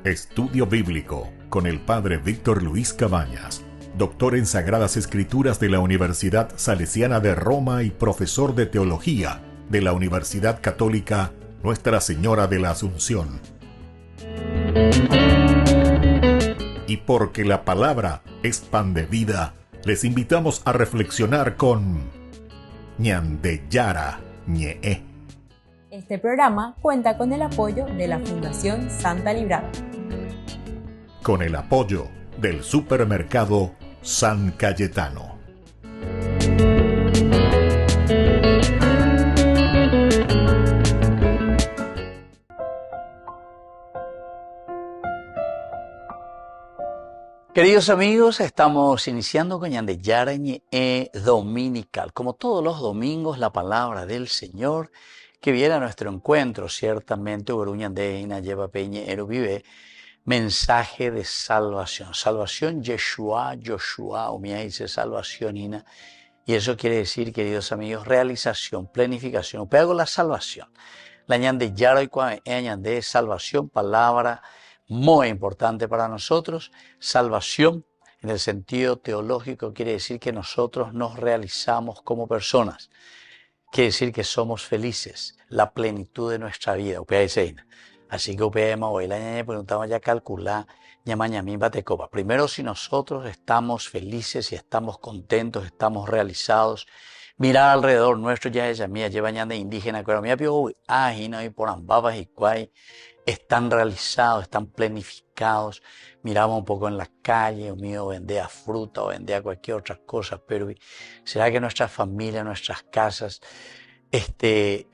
Estudio Bíblico con el Padre Víctor Luis Cabañas, doctor en Sagradas Escrituras de la Universidad Salesiana de Roma y profesor de Teología de la Universidad Católica Nuestra Señora de la Asunción. Y porque la palabra es pan de vida, les invitamos a reflexionar con Ñandeyara Ñe'e. Este programa cuenta con el apoyo de la Fundación Santa Librada. Con el apoyo del supermercado San Cayetano. Queridos amigos, estamos iniciando con Ñandeyara Ñe'e Dominical. Como todos los domingos, la palabra del Señor que viene a nuestro encuentro, ciertamente, Uruñandeina lleva Peñe Erubibe, mensaje de salvación. Salvación, Yeshua, Joshua, Umia dice salvación, Ina. Y eso quiere decir, queridos amigos, realización, planificación. Pego la salvación. La Ñandeyara y salvación, palabra muy importante para nosotros. Salvación, en el sentido teológico, quiere decir que nosotros nos realizamos como personas. Quiere decir que somos felices, la plenitud de nuestra vida. Así que hoy la ñaña preguntaba ya calcular, ñamañamimba te copa. Primero, si nosotros estamos felices y estamos contentos, estamos realizados, mirar alrededor nuestro, ya ella mía, lleva ñande indígena, pero mía pio ajina y por ambabas y cuay, están realizados, están planificados. Miramos un poco en la calle, o mío vendía fruta o vendía cualquier otra cosa, pero ¿será que nuestras familias, nuestras casas,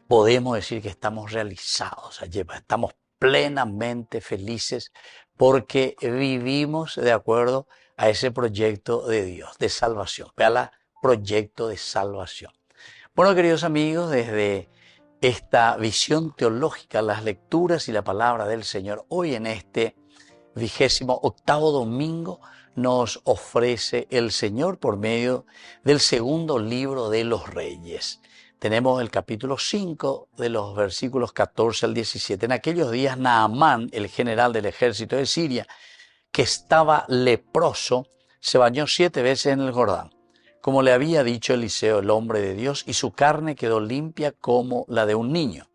podemos decir que estamos realizados? Estamos plenamente felices porque vivimos de acuerdo a ese proyecto de Dios, de salvación. Vea proyecto de salvación. Bueno, queridos amigos, desde esta visión teológica, las lecturas y la palabra del Señor, hoy en este 28º domingo nos ofrece el Señor por medio del segundo libro de los Reyes. Tenemos el capítulo 5 de los versículos 14 al 17. En aquellos días Naamán, el general del ejército de Siria, que estaba leproso, se bañó 7 veces en el Jordán, como le había dicho Eliseo, el hombre de Dios, y su carne quedó limpia como la de un niño.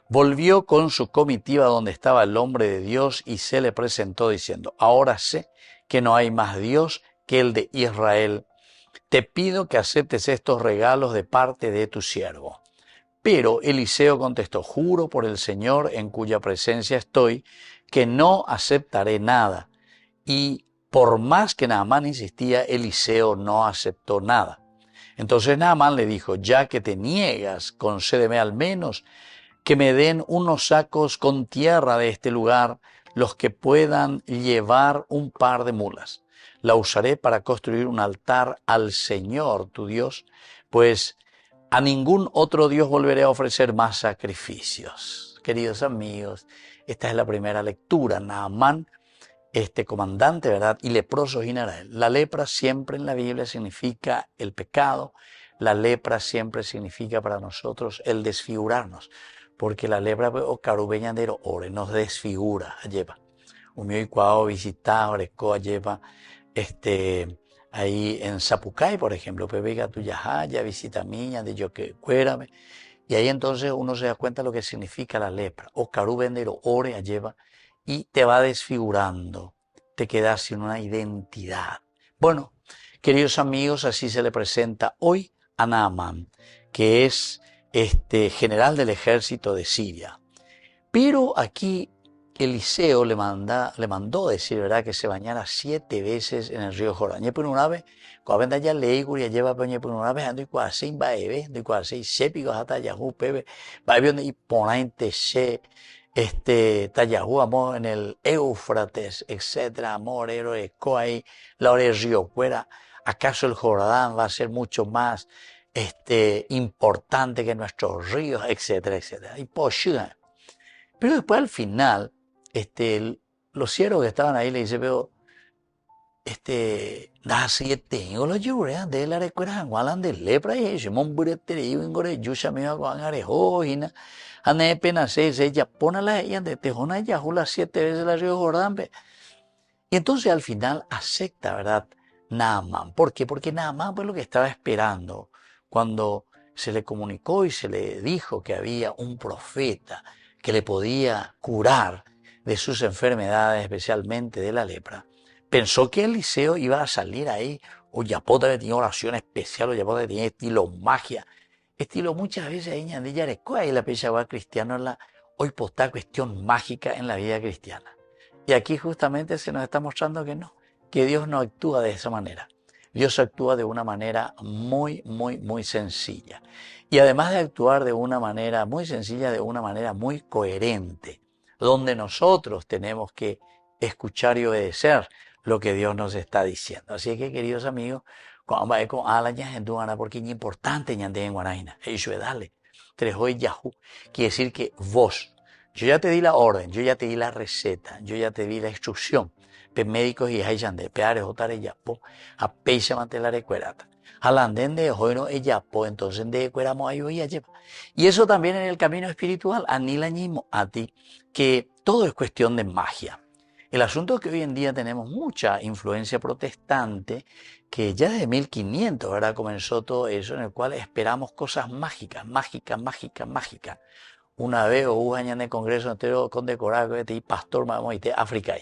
Volvió con su comitiva donde estaba el hombre de Dios y se le presentó diciendo: ahora sé que no hay más Dios que el de Israel. Te pido que aceptes estos regalos de parte de tu siervo. Pero Eliseo contestó: juro por el Señor en cuya presencia estoy, que no aceptaré nada. Y por más que Naamán insistía, Eliseo no aceptó nada. Entonces Naamán le dijo: ya que te niegas, concédeme al menos que me den unos sacos con tierra de este lugar, los que puedan llevar un par de mulas. La usaré para construir un altar al Señor tu Dios, pues a ningún otro Dios volveré a ofrecer más sacrificios. Queridos amigos, esta es la primera lectura. Naamán, comandante, ¿verdad? Y leproso general. La lepra siempre en la Biblia significa el pecado. La lepra siempre significa para nosotros el desfigurarnos, porque la lepra o carubeñandero ore nos desfigura, lleva. Un y cuao visitado, oreco lleva, ahí en Zapucay, por ejemplo, pebega tuya ya visita miña, de yo que cuérame. Y ahí entonces uno se da cuenta de lo que significa la lepra. O carubeñandero ore lleva y te va desfigurando, te quedas sin una identidad. Bueno, queridos amigos, así se le presenta hoy a Naamán, que es general del ejército de Siria. Pero aquí Eliseo le mandó decir, ¿verdad?, que se bañara 7 veces en el río Jordán. Y por una vez, cuando ya leí, lleva por una vez, ando y cuasi en baebe, ando y cuasi sépicos hasta Yahoo, pebe, baebe y ponente se, Tayahu, amor, en el Éufrates, etcétera, amor, héroe, coay, la hora del río fuera. ¿Acaso el Jordán va a ser mucho más importante que nuestros ríos, etcétera, etcétera? Y pero después al final, los siervos que estaban ahí le dicen: pero da siete lo lloré de la recuerda gualan de lepra y se monburete y ingore yusha me hago angare hojina ane pena se ya pone la ella de tejona ya jula 7 veces la río Jordán. Y entonces al final acepta, ¿verdad? Naamán. ¿Por qué? Porque Naamán fue lo que estaba esperando cuando se le comunicó y se le dijo que había un profeta que le podía curar de sus enfermedades, especialmente de la lepra. Pensó que Eliseo iba a salir ahí, o Yapota que tenía oración especial, o Yapota que tenía estilo magia, estilo muchas veces ahí en Yarecoa y la pechagua cristiana en la hoy postá cuestión mágica en la vida cristiana. Y aquí justamente se nos está mostrando que no, que Dios no actúa de esa manera. Dios actúa de una manera muy, muy, muy sencilla. Y además de actuar de una manera muy sencilla, de una manera muy coherente, donde nosotros tenemos que escuchar y obedecer lo que Dios nos está diciendo. Así que, queridos amigos, cuando va con alañas en Duana, porque es importante ñande en Guaraina, eso es dale, trejoy Yahoo, quiere decir que vos, yo ya te di la orden, yo ya te di la receta, yo ya te di la instrucción, pe médicos y hayan de peare jotare yapo, a peisa mantelare cuerata. Alanden de hoy no yapo, entonces de cueramo ayo y lleva. Y eso también en el camino espiritual, anilañimo a ti, que todo es cuestión de magia. El asunto es que hoy en día tenemos mucha influencia protestante, que ya desde 1500, ¿verdad? Comenzó todo eso, en el cual esperamos cosas mágicas, mágicas, mágicas, mágicas. Una vez hubo años en el Congreso entero condecorado que pastor vamos a África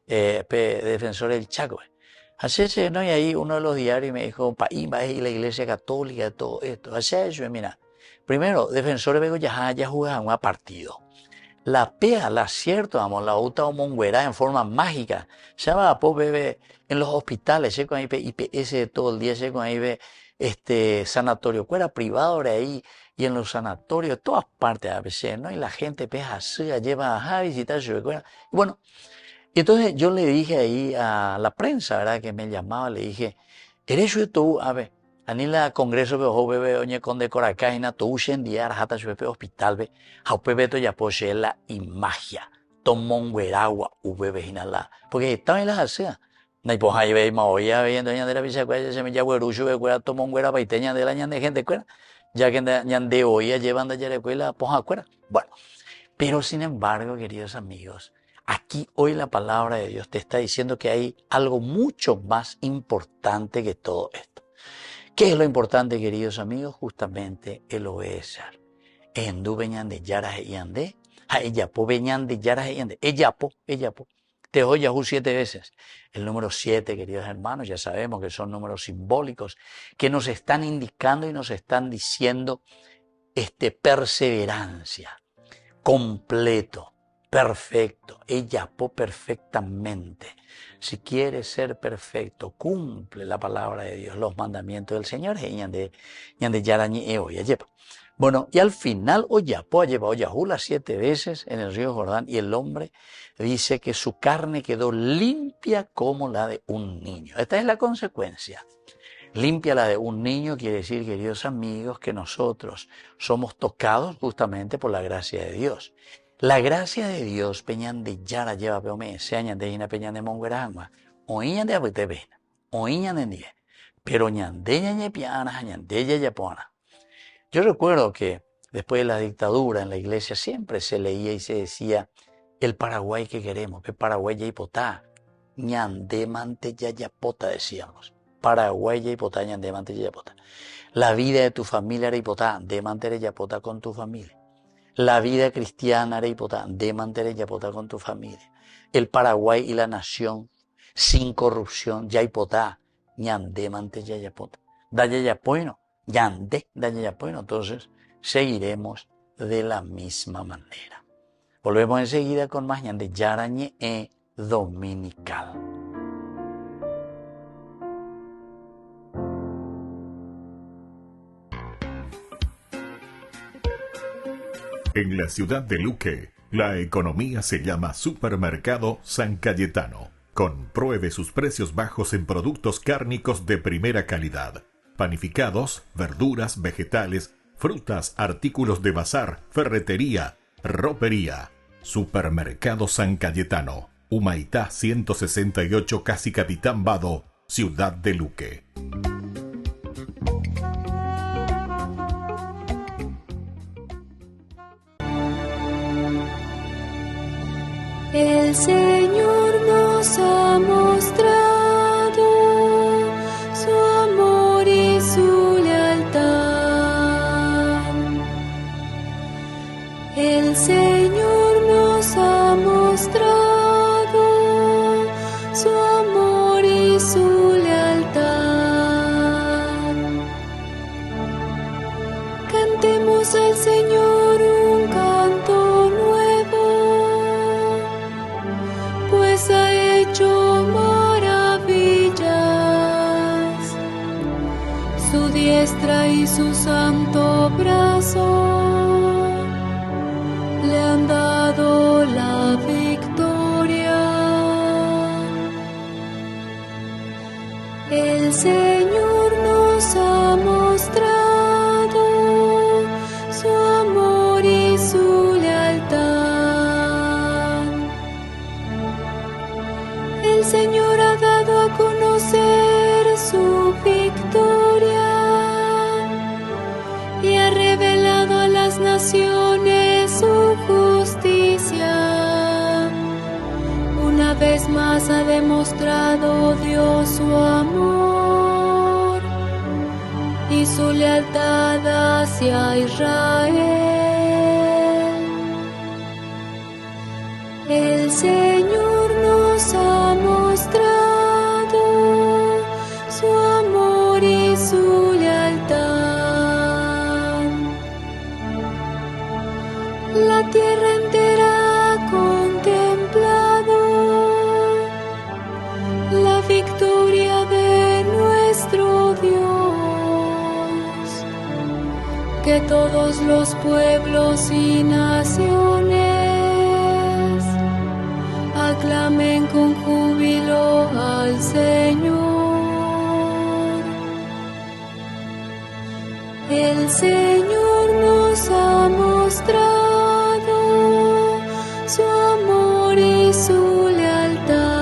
defensor del Chaco. Así es, ¿no? Y ahí uno de los diarios me dijo, país va a ir la Iglesia Católica, todo esto. Así es, mira, primero, defensores vego ya jugaban un partido. La pega, la acierto, vamos, la uta o monguera en forma mágica. Se llama bebé en los hospitales, se con ahí IPS todo el día, se con ahí sanatorio, cuera privado de ahí, y en los sanatorios, todas partes a veces, ¿no? Y la gente pega así, lleva a visitar su escuela. Y bueno, y entonces yo le dije ahí a la prensa, ¿verdad? Que me llamaba, le dije, ¿eres tú? A ver, anila congreso bejo bebé oñe con decora caina, tú día hasta su hospital, ve, jaupebeto ya posee la magia, tomón gueragua, bebé inala, porque estaba en las aseas. No hay pues ahí ve, maoya, viendo ña de la visa, se me llama guerucho, ve, cuera, tomón guera, paiteña de la ña de gente, cuera, ya que ñan de hoy llevan de allá de cuela, pues cuera. Bueno, pero sin embargo, queridos amigos, aquí hoy la palabra de Dios te está diciendo que hay algo mucho más importante que todo esto. ¿Qué es lo importante, queridos amigos? Justamente el obedecer. Endu veñan de yaras y ande, a ellapo veñan de yaras y ande, ellapo. Te oye Yahoo 7 veces. El número 7, queridos hermanos, ya sabemos que son números simbólicos que nos están indicando y nos están diciendo perseverancia, completo, perfecto, ellapo perfectamente. Si quieres ser perfecto, cumple la palabra de Dios, los mandamientos del Señor. Bueno, y al final Oyapo lleva Oyahula 7 veces en el río Jordán y el hombre dice que su carne quedó limpia como la de un niño. Esta es la consecuencia. Limpia la de un niño quiere decir, queridos amigos, que nosotros somos tocados justamente por la gracia de Dios. La gracia de Dios, peñan de yara lleva peome, seañan de ina peñan de monguerangma, oíñan de abutebena, oíñan de nie, pero ñan de ñañe piana, ñan de yayapona. Yo recuerdo que después de la dictadura en la iglesia siempre se leía y se decía el Paraguay que queremos, el Paraguay yaypotá, ñan de mante yayapota decíamos, Paraguay yaypotá, ñan de mante yayapota. La vida de tu familia yaypotá, de mante yayapota con tu familia. La vida cristiana areipotá, de mantener yapotá con tu familia. El Paraguay y la nación sin corrupción, yaipotá, ñande mante yayapota. Da yayapoino, ñande da yayapoino. Entonces seguiremos de la misma manera. Volvemos enseguida con más ñande yarañe dominical. En la ciudad de Luque, la economía se llama Supermercado San Cayetano. Compruebe sus precios bajos en productos cárnicos de primera calidad. Panificados, verduras, vegetales, frutas, artículos de bazar, ferretería, ropería. Supermercado San Cayetano. Humaitá 168, Casi Capitán Vado, Ciudad de Luque. El Señor nos ha mostrado su amor y su lealtad. El Señor nos ha mostrado su amor y su lealtad. Cantemos al Señor un canto nuevo, pues ha hecho maravillas. Su diestra y su santo brazo le han dado la victoria. El Señor nos ha mostrado su amor y su lealtad. El Señor ha dado a conocer su victoria y ha revelado a las naciones su justicia. Una vez más ha demostrado Dios su amor y su lealtad hacia Israel. El Señor nos ha mostrado su amor y su lealtad. La tierra entera ha contemplado la victoria de nuestro Dios. Que todos los pueblos y naciones aclamen con júbilo al Señor. El Señor nos ha mostrado su amor y su lealtad.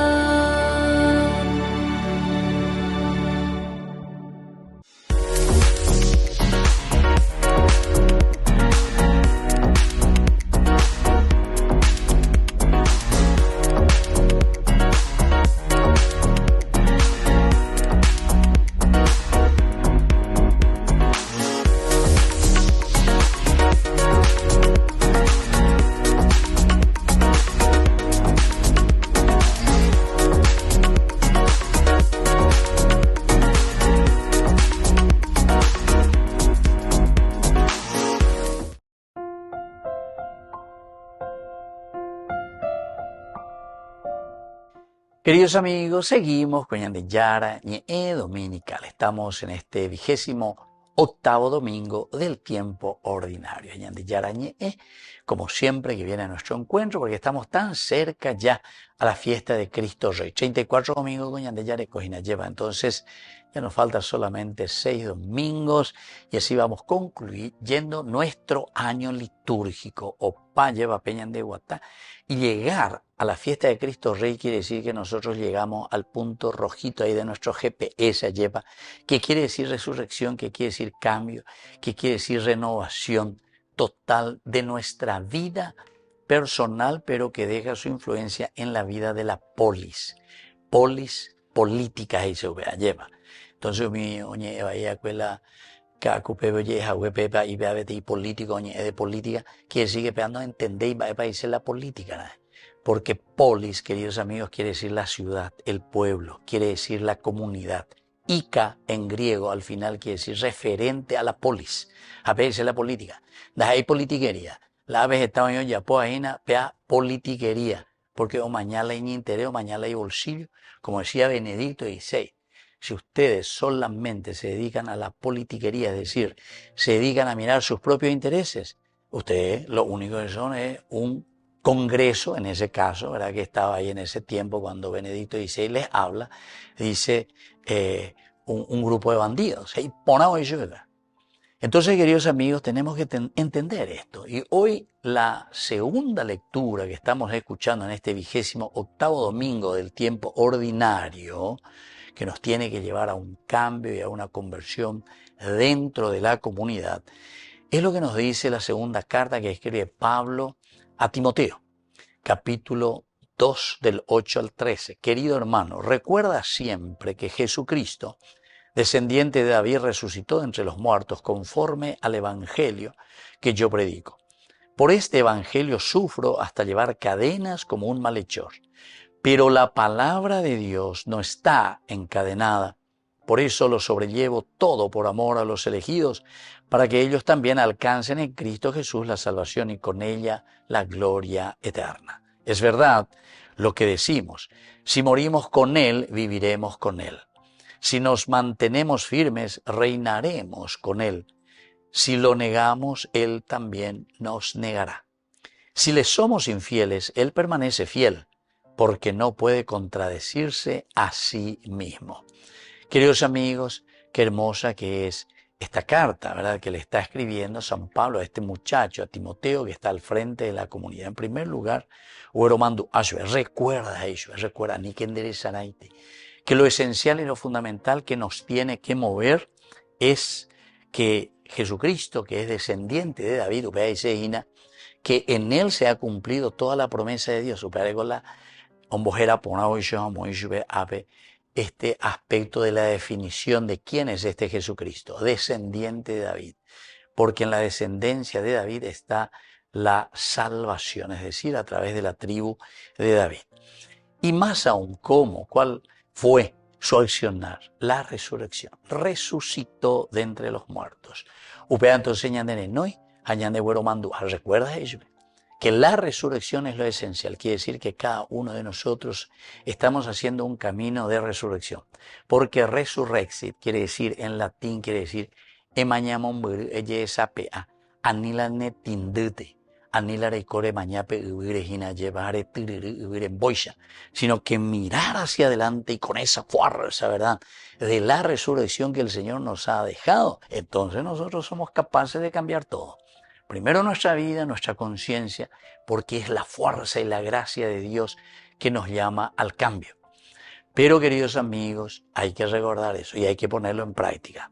Queridos amigos, seguimos con Ñandillara Ñe'e Dominical. Estamos en este 28º domingo del tiempo ordinario. Ñandillara Ñe'e, como siempre que viene a nuestro encuentro, porque estamos tan cerca ya a la fiesta de Cristo Rey. 34 domingos con Ñandillara Cojina lleva. Entonces ya nos faltan solamente 6 domingos y así vamos concluyendo nuestro año litúrgico. Opa lleva Peñan de Guatá. Y llegar a la fiesta de Cristo Rey quiere decir que nosotros llegamos al punto rojito ahí de nuestro GPS lleva, que quiere decir resurrección, que quiere decir cambio, que quiere decir renovación total de nuestra vida personal, pero que deja su influencia en la vida de la polis. Polis política ahí se lleva. Entonces mi oñe vaya cuela Kakupebe yeja huepepa y beabete político oñe de política, quiere decir que no entendéis va a decir la política, ¿no? Porque polis, queridos amigos, quiere decir la ciudad, el pueblo, quiere decir la comunidad. Ica en griego al final quiere decir referente a la polis, a veces la política. De ahí politiquería. La vez estaba yo ya pues ahí pea politiquería, porque o mañana hay interés o mañana hay bolsillo, como decía Benedicto XVI. Si ustedes solamente se dedican a la politiquería, es decir, se dedican a mirar sus propios intereses, ustedes lo único que son es un congreso, en ese caso, ¿verdad? Que estaba ahí en ese tiempo cuando Benedicto XVI les habla, dice un grupo de bandidos. Entonces, queridos amigos, tenemos que entender esto. Y hoy la segunda lectura que estamos escuchando en este 28º domingo del tiempo ordinario, que nos tiene que llevar a un cambio y a una conversión dentro de la comunidad, es lo que nos dice la segunda carta que escribe Pablo a Timoteo, capítulo 2 del 8 al 13. Querido hermano, recuerda siempre que Jesucristo, descendiente de David, resucitó de entre los muertos conforme al evangelio que yo predico. Por este evangelio sufro hasta llevar cadenas como un malhechor. Pero la palabra de Dios no está encadenada. Por eso lo sobrellevo todo por amor a los elegidos, para que ellos también alcancen en Cristo Jesús la salvación y con ella la gloria eterna. Es verdad lo que decimos: si morimos con Él, viviremos con Él. Si nos mantenemos firmes, reinaremos con Él. Si lo negamos, Él también nos negará. Si le somos infieles, Él permanece fiel, porque no puede contradecirse a sí mismo. Queridos amigos, qué hermosa que es esta carta, ¿verdad?, que le está escribiendo San Pablo a este muchacho, a Timoteo, que está al frente de la comunidad. En primer lugar, recuerda, ni que enderezaraite, que lo esencial y lo fundamental que nos tiene que mover es que Jesucristo, que es descendiente de David, que en Él se ha cumplido toda la promesa de Dios. Este aspecto de la definición de quién es este Jesucristo, descendiente de David, porque en la descendencia de David está la salvación, es decir, a través de la tribu de David. Y más aún, ¿cuál fue su accionar? La resurrección. Resucitó de entre los muertos. ¿Recuerdas ello? Que la resurrección es lo esencial. Quiere decir que cada uno de nosotros estamos haciendo un camino de resurrección. Porque resurrexit quiere decir, en latín quiere decir, sino que mirar hacia adelante y con esa fuerza, ¿verdad?, de la resurrección que el Señor nos ha dejado, entonces nosotros somos capaces de cambiar todo. Primero nuestra vida, nuestra conciencia, porque es la fuerza y la gracia de Dios que nos llama al cambio. Pero, queridos amigos, hay que recordar eso y hay que ponerlo en práctica.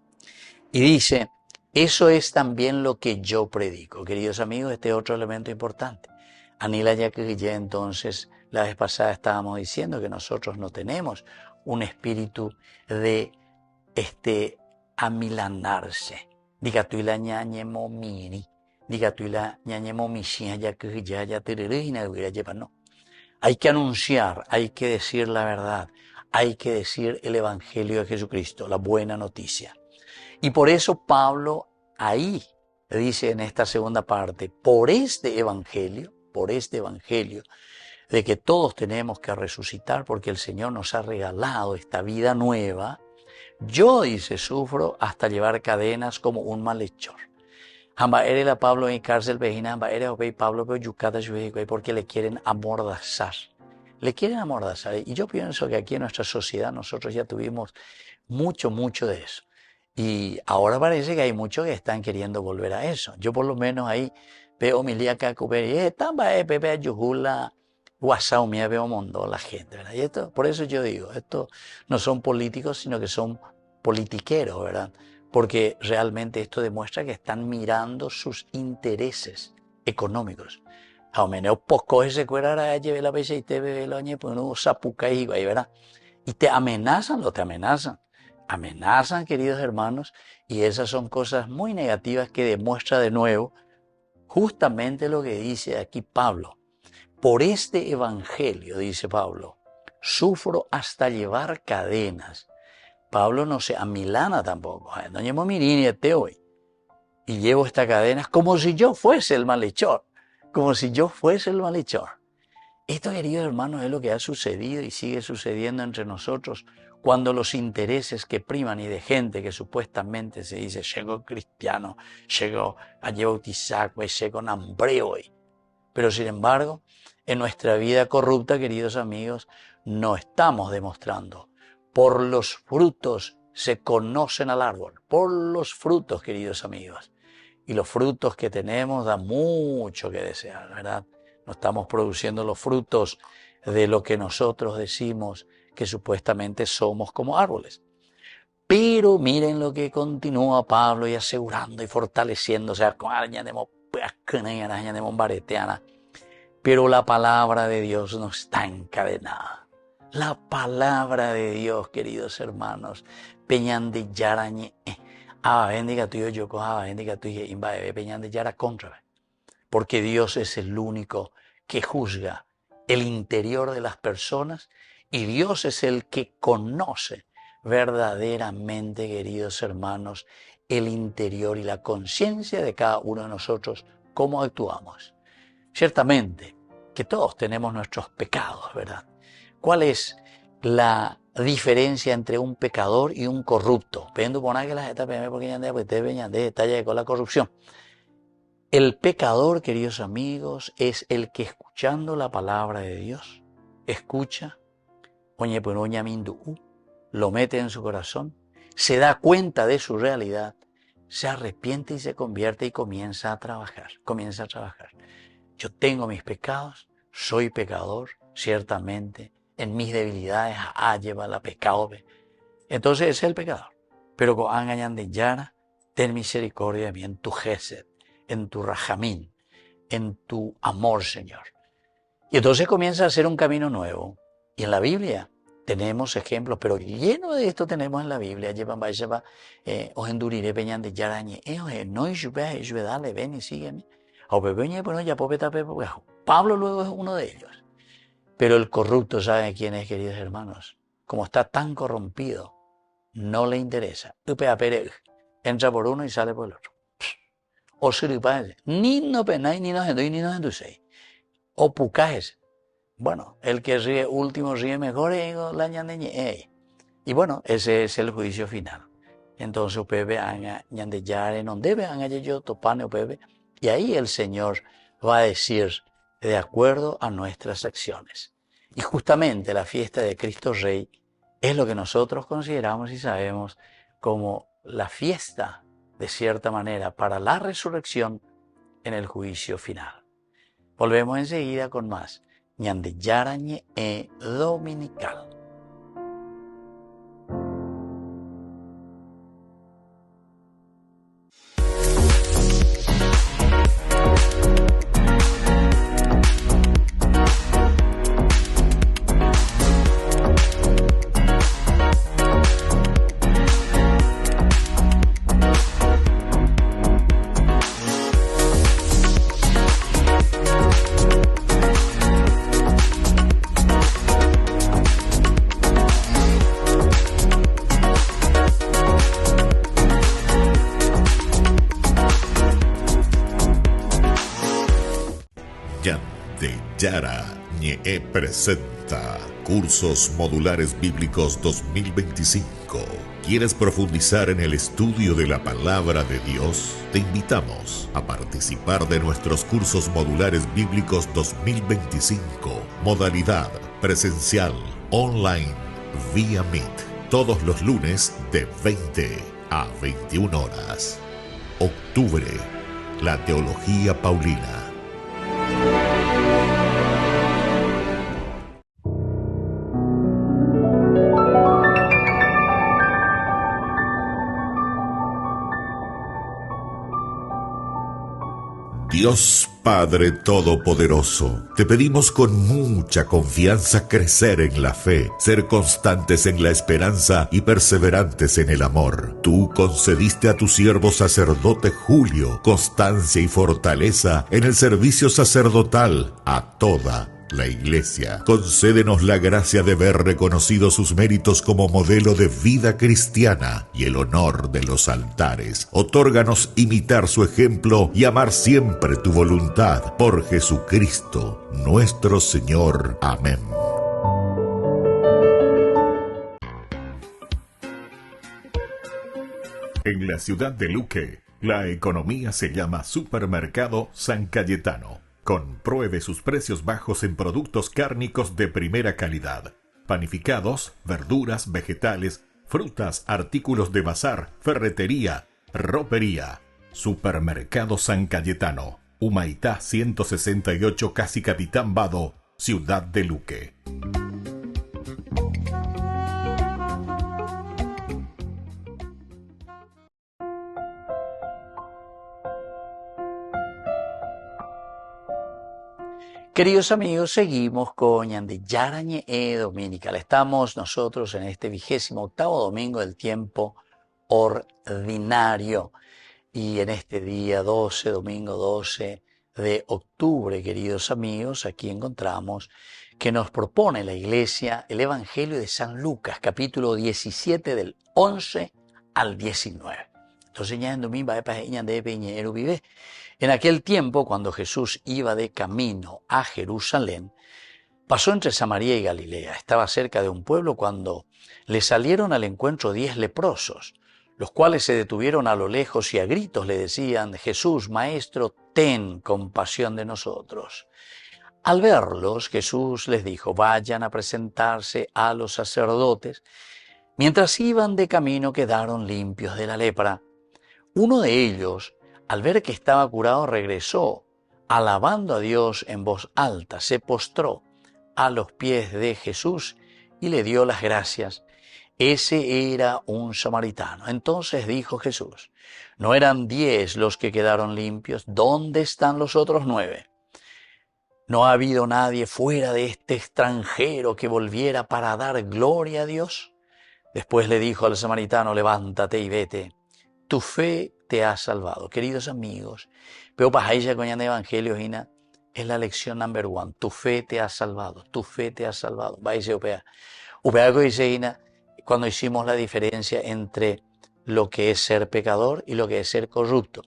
Y dice, eso es también lo que yo predico. Queridos amigos, este es otro elemento importante. Anila ya que ya entonces, la vez pasada estábamos diciendo que nosotros no tenemos un espíritu de amilanarse. Diga tú la ñañemo miri. No. Hay que anunciar, hay que decir la verdad, hay que decir el Evangelio de Jesucristo, la buena noticia. Y por eso Pablo ahí dice en esta segunda parte, por este Evangelio de que todos tenemos que resucitar porque el Señor nos ha regalado esta vida nueva, yo, dice, sufro hasta llevar cadenas como un malhechor. La Pablo en cárcel Pablo porque le quieren amordazar. Y yo pienso que aquí en nuestra sociedad nosotros ya tuvimos mucho de eso. Y ahora parece que hay muchos que están queriendo volver a eso. Yo por lo menos ahí veo veo mundo la gente, ¿verdad? Y esto, por eso yo digo, estos no son políticos, sino que son politiqueros, ¿verdad? Porque realmente esto demuestra que están mirando sus intereses económicos. Y te amenazan, amenazan, queridos hermanos, y esas son cosas muy negativas que demuestra de nuevo justamente lo que dice aquí Pablo. Por este evangelio, dice Pablo, sufro hasta llevar cadenas. Pablo no se amilana tampoco. No llevo mi hoy. Y llevo estas cadenas como si yo fuese el malhechor. Esto, queridos hermanos, es lo que ha sucedido y sigue sucediendo entre nosotros cuando los intereses que priman y de gente que supuestamente se dice llegó cristiano, llegó a bautizar, llegó hambre hoy. Pero sin embargo, en nuestra vida corrupta, queridos amigos, no estamos demostrando por los frutos se conocen al árbol por los frutos, queridos amigos. Y los frutos que tenemos dan mucho que desear, ¿verdad? No estamos produciendo los frutos de lo que nosotros decimos que supuestamente somos como árboles. Pero miren lo que continúa Pablo y asegurando y fortaleciéndose. Pero la palabra de Dios no está encadenada. La palabra de Dios, queridos hermanos, peñande yarañe, bendiga tuyo yo coja, bendiga tuyo imbae, peñande yara contra. Porque Dios es el único que juzga el interior de las personas y Dios es el que conoce verdaderamente, queridos hermanos, el interior y la conciencia de cada uno de nosotros, cómo actuamos. Ciertamente que todos tenemos nuestros pecados, ¿verdad? ¿Cuál es la diferencia entre un pecador y un corrupto? Con la corrupción. El pecador, queridos amigos, es el que escuchando la palabra de Dios, escucha, lo mete en su corazón, se da cuenta de su realidad, se arrepiente y se convierte y comienza a trabajar. Yo tengo mis pecados, soy pecador, ciertamente, en mis debilidades, lleva la pecado. Entonces ese es el pecador. Pero con angañan de yara, ten misericordia de mí en tu gesed, en tu rajamín, en tu amor, Señor. Y entonces comienza a hacer un camino nuevo. Y en la Biblia tenemos ejemplos, pero lleno de esto tenemos en la Biblia. Os enduriré peñan de yarañe, no dale, ven y sígueme. Pablo luego es uno de ellos. Pero el corrupto, ¿sabe quién es, queridos hermanos? Como está tan corrompido, no le interesa. Entra por uno y sale por el otro. O ni no penáis, ni nos enducéis. O pucáis. Bueno, el que ríe último ríe mejor. Y bueno, ese es el juicio final. Entonces, y ahí el Señor va a decir de acuerdo a nuestras acciones. Y justamente la fiesta de Cristo Rey es lo que nosotros consideramos y sabemos como la fiesta, de cierta manera, para la resurrección en el juicio final. Volvemos enseguida con más. Ñande Yarañe Dominical. Yara Ñe presenta Cursos Modulares Bíblicos 2025. ¿Quieres profundizar en el estudio de la Palabra de Dios? Te invitamos a participar de nuestros Cursos Modulares Bíblicos 2025. Modalidad presencial, online, vía Meet. Todos los lunes de 20 a 21 horas. Octubre, la Teología Paulina. Dios Padre Todopoderoso, te pedimos con mucha confianza crecer en la fe, ser constantes en la esperanza y perseverantes en el amor. Tú concediste a tu siervo sacerdote Julio constancia y fortaleza en el servicio sacerdotal a toda la Iglesia. Concédenos la gracia de ver reconocidos sus méritos como modelo de vida cristiana y el honor de los altares. Otórganos imitar su ejemplo y amar siempre tu voluntad. Por Jesucristo, nuestro Señor. Amén. En la ciudad de Luque, la economía se llama Supermercado San Cayetano. Compruebe sus precios bajos en productos cárnicos de primera calidad, panificados, verduras, vegetales, frutas, artículos de bazar, ferretería, ropería. Supermercado San Cayetano, Humaitá 168, Casi Capitán Vado, Ciudad de Luque. Queridos amigos, seguimos con Ñandeyarañe Dominical. Estamos nosotros en este 28º domingo del tiempo ordinario. Y en este día 12, domingo 12 de octubre, queridos amigos, aquí encontramos que nos propone la Iglesia el Evangelio de San Lucas, capítulo 17, del 11 al 19. Entonces, en aquel tiempo, cuando Jesús iba de camino a Jerusalén, pasó entre Samaria y Galilea. Estaba cerca de un pueblo cuando le salieron al encuentro 10 leprosos, los cuales se detuvieron a lo lejos y a gritos le decían: Jesús, Maestro, ten compasión de nosotros. Al verlos, Jesús les dijo: vayan a presentarse a los sacerdotes. Mientras iban de camino, quedaron limpios de la lepra. Uno de ellos, al ver que estaba curado, regresó, alabando a Dios en voz alta, se postró a los pies de Jesús y le dio las gracias. Ese era un samaritano. Entonces dijo Jesús: ¿no eran 10 los que quedaron limpios? ¿Dónde están los otros 9? ¿No ha habido nadie fuera de este extranjero que volviera para dar gloria a Dios? Después le dijo al samaritano: levántate y vete, tu fe te ha salvado. Queridos amigos, pero para ella con el evangelio es la lección number 1. Tu fe te ha salvado, tu fe te ha salvado. Va a decir upea que dice cuando hicimos la diferencia entre lo que es ser pecador y lo que es ser corrupto.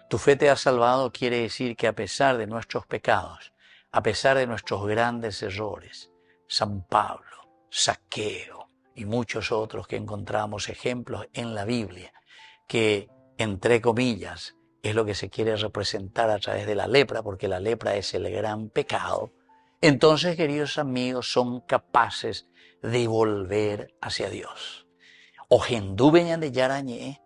Tu fe te ha salvado quiere decir que a pesar de nuestros pecados, a pesar de nuestros grandes errores, San Pablo, Zaqueo y muchos otros que encontramos ejemplos en la Biblia, que entre comillas es lo que se quiere representar a través de la lepra, porque la lepra es el gran pecado. Entonces, queridos amigos, son capaces de volver hacia Dios. Ojendu veñan de yarañe,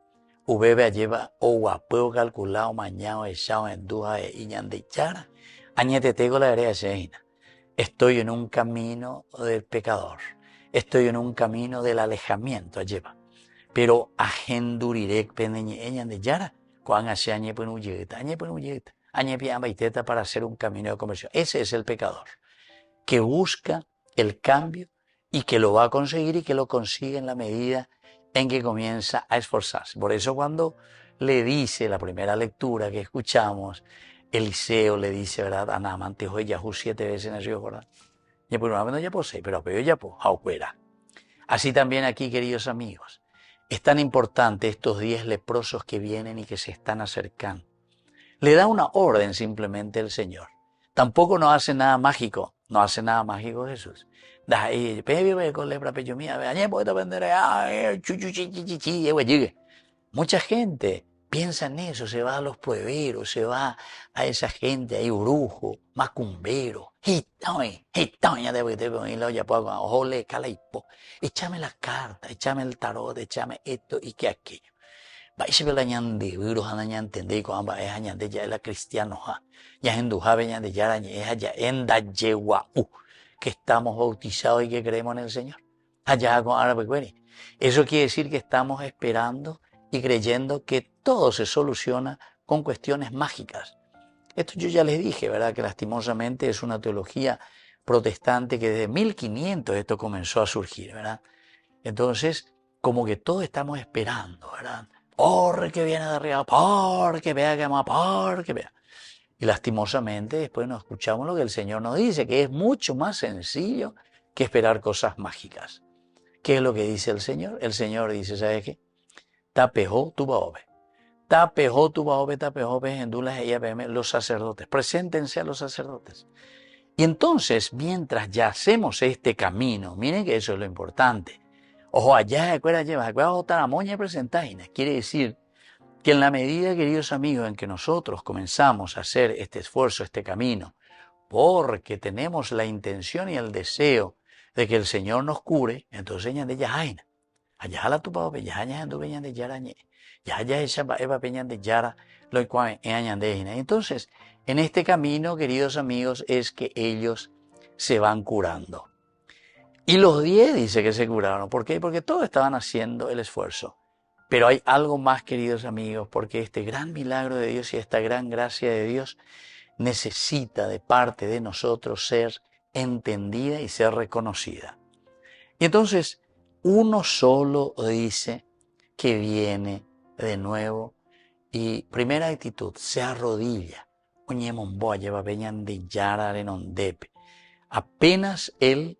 ubebe lleva o guapeo calculado mañana echado en duda e iñan de yara, añete tego la herea sheina. Estoy en un camino del pecador, estoy en un camino del alejamiento, lleva. Pero ajendurirek peneñeñan de yara, cuan hace añepen uyeta, añepian baiteta para hacer un camino de conversión. Ese es el pecador, que busca el cambio y que lo va a conseguir y que lo consigue en la medida en que comienza a esforzarse. Por eso cuando le dice la primera lectura que escuchamos, Eliseo le dice, ¿verdad? A Naamán, te oye Yahú 7 veces en el río Jordán. Y por una vez no ya posee, pero ya po, aucuera. Así también aquí, queridos amigos, es tan importante estos 10 leprosos que vienen y que se están acercando. Le da una orden simplemente el Señor. Tampoco no hace nada mágico. No hace nada mágico Jesús. Mucha gente piensa en eso, se va a los puebleros, se va a esa gente ahí, brujo, macumbero. Échame la carta, échame el tarot, échame esto y que aquello. Vais a ver la ñande, virus a la entender con ambas es añade ya la cristiano ha. Ya en Dujabe ñande ya es allá en Dayeguau, que estamos bautizados y que creemos en el Señor. Allá con árabe cueri. Eso quiere decir que estamos esperando y creyendo que todo se soluciona con cuestiones mágicas. Esto yo ya les dije, ¿verdad? Que lastimosamente es una teología protestante que desde 1500 esto comenzó a surgir, ¿verdad? Entonces, como que todos estamos esperando, ¿verdad? Porque viene de arriba, porque vea que ama, porque vea. Y lastimosamente después nos escuchamos lo que el Señor nos dice, que es mucho más sencillo que esperar cosas mágicas. ¿Qué es lo que dice el Señor? El Señor dice, ¿sabes qué? Tapejó tu baobe. Tapejó tu baobe, en dulas ella los sacerdotes. Preséntense a los sacerdotes. Y entonces, mientras ya hacemos este camino, miren que eso es lo importante. Ojo, allá de lleva, otra moña presentáina. Quiere decir que en la medida, queridos amigos, en que nosotros comenzamos a hacer este esfuerzo, este camino, porque tenemos la intención y el deseo de que el Señor nos cure, entonces ella de Yajaina. allá la tu pape, ya ando peñan de yara ñe, ya eva peñan de yara, lo cual añandejina. Entonces, en este camino, queridos amigos, es que ellos se van curando. Y los 10 dice que se curaron. ¿Por qué? Porque todos estaban haciendo el esfuerzo. Pero hay algo más, queridos amigos, porque este gran milagro de Dios y esta gran gracia de Dios necesita de parte de nosotros ser entendida y ser reconocida. Y entonces, uno solo dice que viene de nuevo y primera actitud, se arrodilla. Apenas él,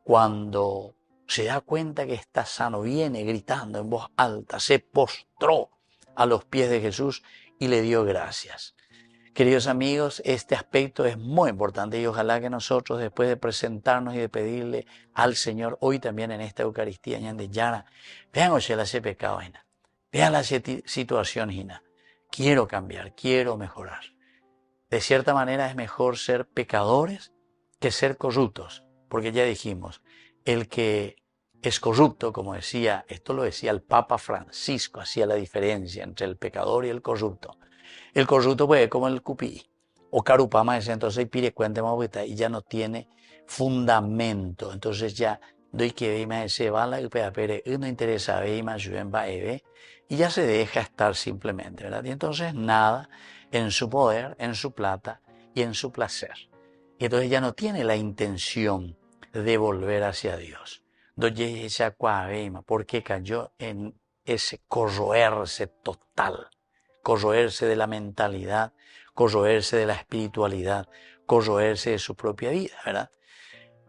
cuando se da cuenta que está sano, viene gritando en voz alta, se postró a los pies de Jesús y le dio gracias. Queridos amigos, este aspecto es muy importante y ojalá que nosotros, después de presentarnos y de pedirle al Señor, hoy también en esta Eucaristía, vean ese pecado, vean la situación, quiero cambiar, quiero mejorar. De cierta manera es mejor ser pecadores que ser corruptos, porque ya dijimos, el que es corrupto, como decía, esto lo decía el Papa Francisco, hacía la diferencia entre el pecador y el corrupto. El corrupto puede como el cupí, o carupama, entonces pide cuenta y ya no tiene fundamento, entonces ya doy que ve más ese bala y no interesa ve más y ya se deja estar simplemente, ¿verdad? Y entonces nada en su poder, en su plata y en su placer. Y entonces ya no tiene la intención de volver hacia Dios. Porque cayó en ese corroerse total, corroerse de la mentalidad, corroerse de la espiritualidad, corroerse de su propia vida, ¿verdad?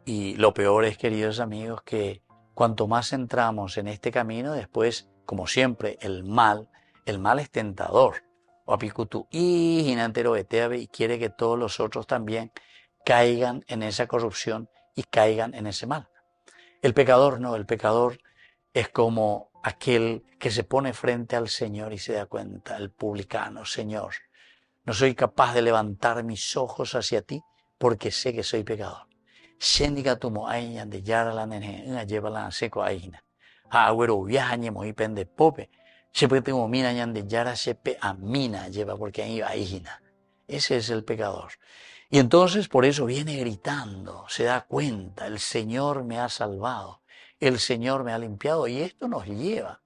Y lo peor es, queridos amigos, que cuanto más entramos en este camino, después, como siempre, el mal es tentador. Y quiere que todos los otros también caigan en esa corrupción y caigan en ese mal. El pecador no, el pecador es como aquel que se pone frente al Señor y se da cuenta, el publicano, Señor, no soy capaz de levantar mis ojos hacia ti porque sé que soy pecador. Ese es el pecador. Y entonces por eso viene gritando, se da cuenta, el Señor me ha salvado, el Señor me ha limpiado. Y esto nos lleva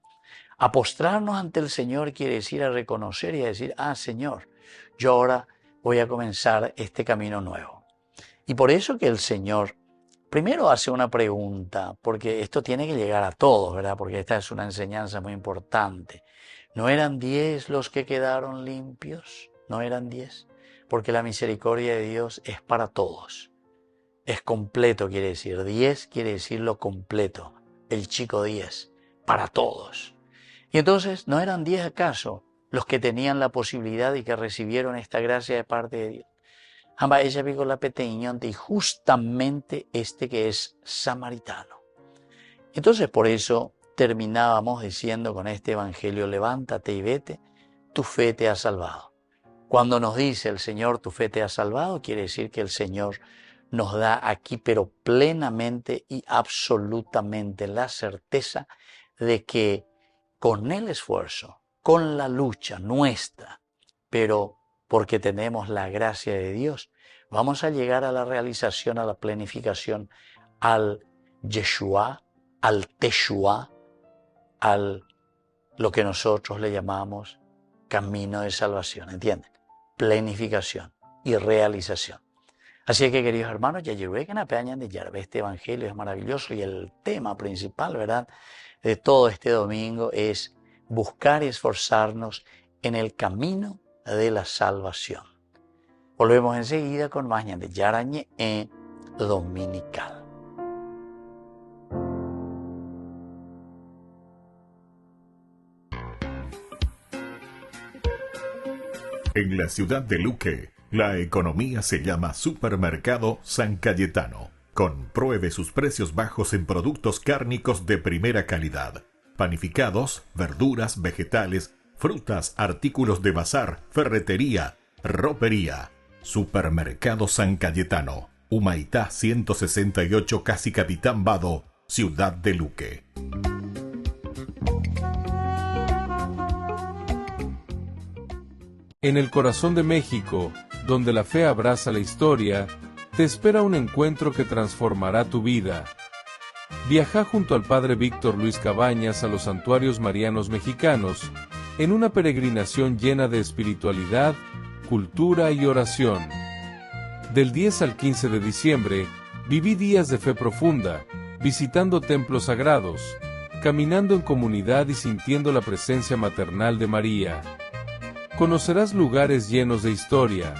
a postrarnos ante el Señor, quiere decir a reconocer y a decir, Señor, yo ahora voy a comenzar este camino nuevo. Y por eso que el Señor primero hace una pregunta, porque esto tiene que llegar a todos, ¿verdad? Porque esta es una enseñanza muy importante. ¿No eran 10 los que quedaron limpios? ¿No eran 10? Porque la misericordia de Dios es para todos. Es completo, quiere decir. 10 quiere decir lo completo. El chico 10, para todos. Y entonces, ¿no eran 10 acaso los que tenían la posibilidad y que recibieron esta gracia de parte de Dios? Y justamente este que es samaritano. Entonces, por eso terminábamos diciendo con este evangelio, levántate y vete, tu fe te ha salvado. Cuando nos dice el Señor, tu fe te ha salvado, quiere decir que el Señor nos da aquí, pero plenamente y absolutamente la certeza de que con el esfuerzo, con la lucha nuestra, pero porque tenemos la gracia de Dios, vamos a llegar a la realización, a la plenificación, al Yeshua, al Teshua, al lo que nosotros le llamamos camino de salvación, ¿entienden? Plenificación y realización. Así que, queridos hermanos, ya llegué que napeañan de Yarbe. Este evangelio es maravilloso y el tema principal, ¿verdad?, de todo este domingo es buscar y esforzarnos en el camino de la salvación. Volvemos enseguida con más de Yarañe en Dominical. En la ciudad de Luque, la economía se llama Supermercado San Cayetano. Compruebe sus precios bajos en productos cárnicos de primera calidad. Panificados, verduras, vegetales, frutas, artículos de bazar, ferretería, ropería. Supermercado San Cayetano. Humaitá 168, Casi Capitán Vado, ciudad de Luque. En el corazón de México, donde la fe abraza la historia, te espera un encuentro que transformará tu vida. Viaja junto al Padre Víctor Luis Cabañas a los santuarios marianos mexicanos, en una peregrinación llena de espiritualidad, cultura y oración. Del 10 al 15 de diciembre, viví días de fe profunda, visitando templos sagrados, caminando en comunidad y sintiendo la presencia maternal de María. Conocerás lugares llenos de historia,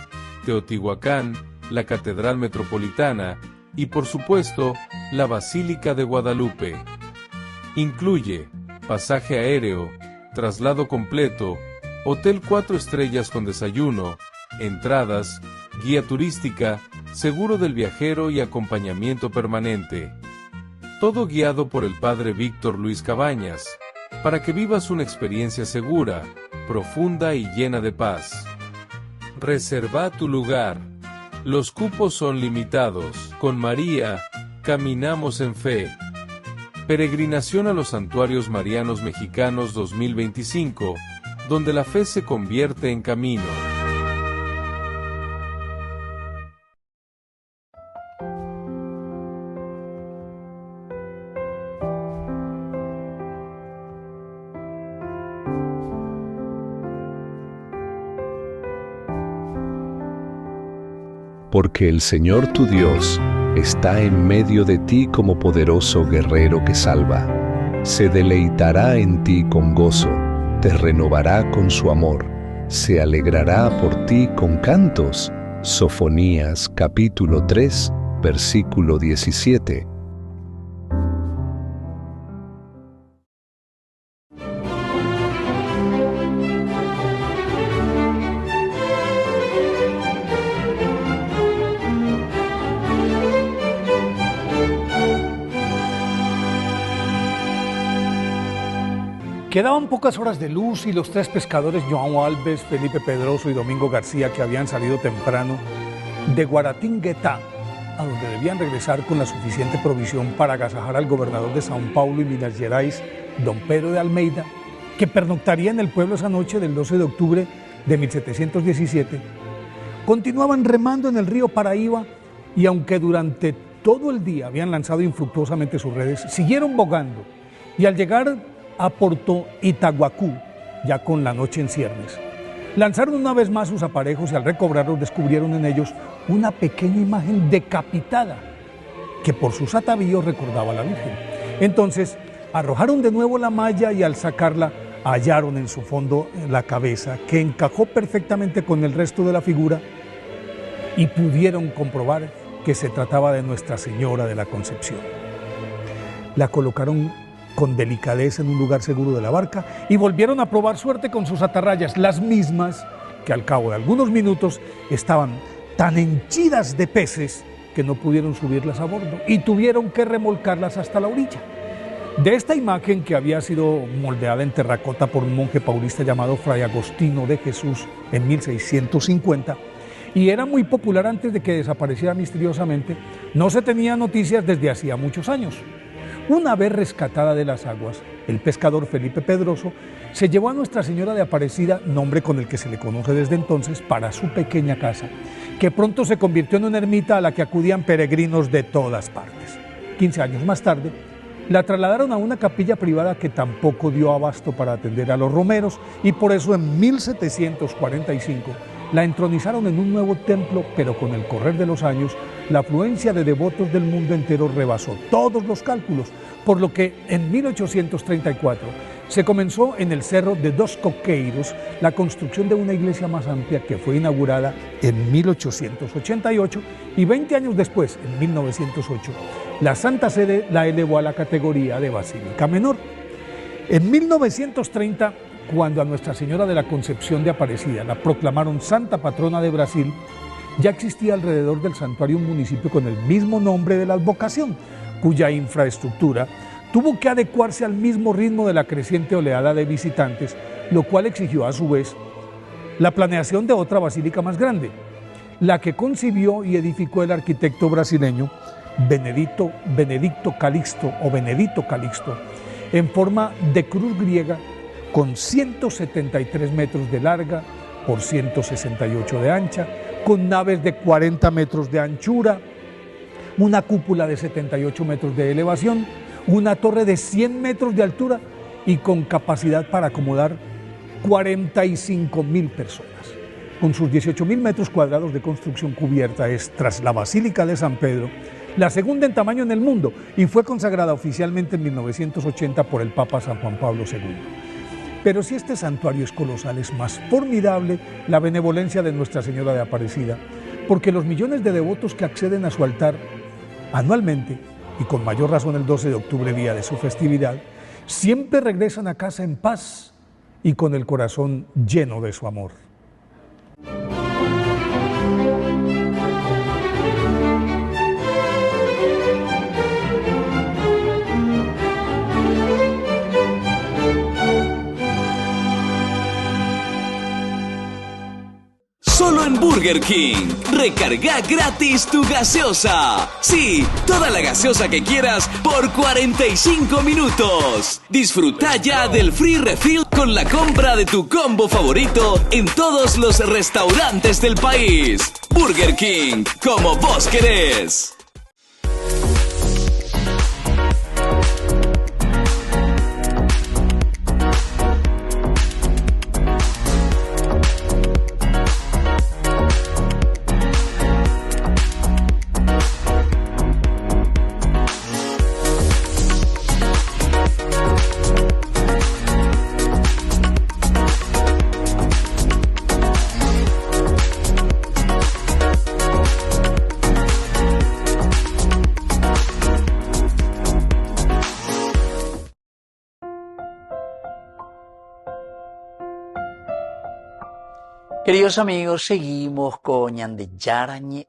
Teotihuacán, la Catedral Metropolitana y, por supuesto, la Basílica de Guadalupe. Incluye pasaje aéreo, traslado completo, hotel 4 estrellas con desayuno, entradas, guía turística, seguro del viajero y acompañamiento permanente. Todo guiado por el Padre Víctor Luis Cabañas, para que vivas una experiencia segura, profunda y llena de paz. Reserva tu lugar. Los cupos son limitados. Con María, caminamos en fe. Peregrinación a los Santuarios Marianos Mexicanos 2025, donde la fe se convierte en camino. Porque el Señor tu Dios está en medio de ti como poderoso guerrero que salva. Se deleitará en ti con gozo, te renovará con su amor, se alegrará por ti con cantos. Sofonías capítulo 3, versículo 17. Quedaban pocas horas de luz y los tres pescadores João Alves, Felipe Pedroso y Domingo García, que habían salido temprano de Guaratinguetá, a donde debían regresar con la suficiente provisión para agasajar al gobernador de São Paulo y Minas Gerais, don Pedro de Almeida, que pernoctaría en el pueblo esa noche del 12 de octubre de 1717, continuaban remando en el río Paraíba y aunque durante todo el día habían lanzado infructuosamente sus redes, siguieron bogando y al llegar a Porto Itaguacú, ya con la noche en ciernes, lanzaron una vez más sus aparejos y al recobrarlos descubrieron en ellos una pequeña imagen decapitada que por sus atavíos recordaba a la Virgen. Entonces arrojaron de nuevo la malla y al sacarla hallaron en su fondo la cabeza que encajó perfectamente con el resto de la figura y pudieron comprobar que se trataba de Nuestra Señora de la Concepción. La colocaron con delicadeza en un lugar seguro de la barca y volvieron a probar suerte con sus atarrayas, las mismas que al cabo de algunos minutos estaban tan henchidas de peces que no pudieron subirlas a bordo y tuvieron que remolcarlas hasta la orilla. De esta imagen, que había sido moldeada en terracota por un monje paulista llamado Fray Agostino de Jesús en 1650, y era muy popular antes de que desapareciera misteriosamente, no se tenía noticias desde hacía muchos años. Una vez rescatada de las aguas, el pescador Felipe Pedroso se llevó a Nuestra Señora de Aparecida, nombre con el que se le conoce desde entonces, para su pequeña casa, que pronto se convirtió en una ermita a la que acudían peregrinos de todas partes. 15 años más tarde, la trasladaron a una capilla privada que tampoco dio abasto para atender a los romeros y por eso en 1745 la entronizaron en un nuevo templo, pero con el correr de los años la afluencia de devotos del mundo entero rebasó todos los cálculos, por lo que en 1834 se comenzó en el Cerro de Dos Coqueiros la construcción de una iglesia más amplia que fue inaugurada en 1888 y 20 años después, en 1908, la Santa Sede la elevó a la categoría de Basílica Menor. En 1930, cuando a Nuestra Señora de la Concepción de Aparecida la proclamaron Santa Patrona de Brasil, ya existía alrededor del santuario un municipio con el mismo nombre de la advocación, cuya infraestructura tuvo que adecuarse al mismo ritmo de la creciente oleada de visitantes, lo cual exigió a su vez la planeación de otra basílica más grande, la que concibió y edificó el arquitecto brasileño Benedito Calixto, en forma de cruz griega, con 173 metros de larga, por 168 de ancha, con naves de 40 metros de anchura, una cúpula de 78 metros de elevación, una torre de 100 metros de altura y con capacidad para acomodar 45.000 personas. Con sus 18.000 metros cuadrados de construcción cubierta, es, tras la Basílica de San Pedro, la segunda en tamaño en el mundo y fue consagrada oficialmente en 1980 por el Papa San Juan Pablo II. Pero si este santuario es colosal, es más formidable la benevolencia de Nuestra Señora de Aparecida, porque los millones de devotos que acceden a su altar anualmente, y con mayor razón el 12 de octubre, día de su festividad, siempre regresan a casa en paz y con el corazón lleno de su amor. Solo en Burger King. Recarga gratis tu gaseosa. Sí, toda la gaseosa que quieras por 45 minutos. Disfruta ya del free refill con la compra de tu combo favorito en todos los restaurantes del país. Burger King, como vos querés. Queridos amigos, seguimos con Ñandeyarañe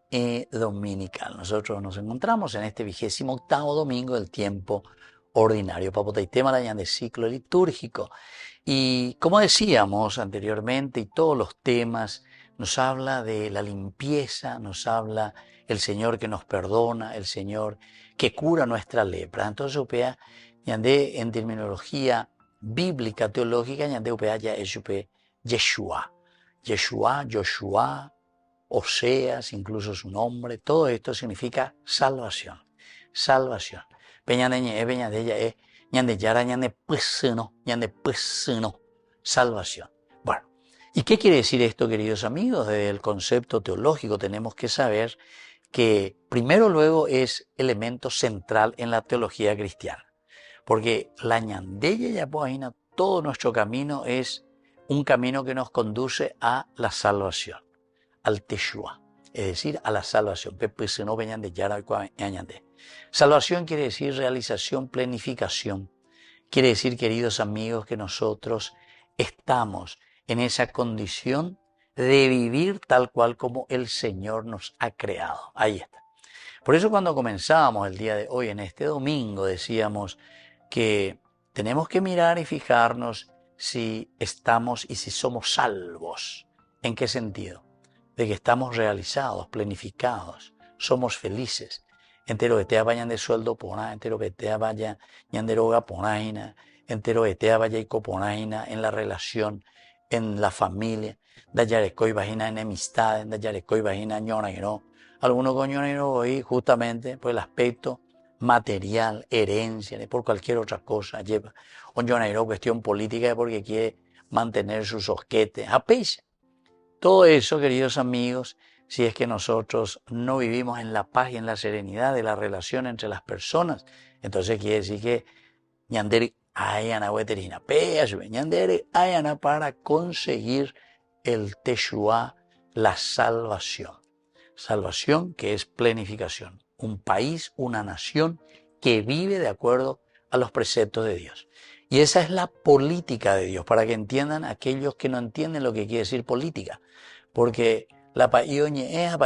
Dominical. Nosotros nos encontramos en este 28º domingo del tiempo ordinario. Papotaitema la Ñande ciclo litúrgico. Y como decíamos anteriormente, y todos los temas, nos habla de la limpieza, nos habla el Señor que nos perdona, el Señor que cura nuestra lepra. Entonces, upea, Ñande en terminología bíblica, teológica, Ñande upea ya es Yeshua. Yeshua, Joshua, Oseas, incluso su nombre, todo esto significa salvación, salvación. Peñaneñe, peñadella, ñandeyara, ñandepesino, salvación. Bueno, ¿y qué quiere decir esto, queridos amigos? Desde el concepto teológico tenemos que saber que primero luego es elemento central en la teología cristiana, porque la ñandella yapoaina, todo nuestro camino es un camino que nos conduce a la salvación, al Teshua, es decir, a la salvación. Salvación quiere decir realización, planificación. Quiere decir, queridos amigos, que nosotros estamos en esa condición de vivir tal cual como el Señor nos ha creado. Ahí está. Por eso cuando comenzábamos el día de hoy, en este domingo, decíamos que tenemos que mirar y fijarnos si estamos y si somos salvos. ¿En qué sentido? De que estamos realizados, planificados, somos felices. Entero etea vayan de sueldo pona, entero etea vaya ñanderoga ponaina, entero etea vaya y coponaina en la relación, en la familia, dayareco y vagina enemistades, dayareco y vagina ñonairo. Algunos con ñonairo hoy justamente por el aspecto material, herencia, por cualquier otra cosa, lleva un ñonairo cuestión política porque quiere mantener sus osquetes, apecha. Todo eso, queridos amigos, si es que nosotros no vivimos en la paz y en la serenidad de la relación entre las personas, entonces quiere decir que ñandere ayana veterina, ñandere ayana para conseguir el Teshua, la salvación. Salvación que es planificación. Un país, una nación que vive de acuerdo a los preceptos de Dios. Y esa es la política de Dios, para que entiendan aquellos que no entienden lo que quiere decir política. Porque la paioñe es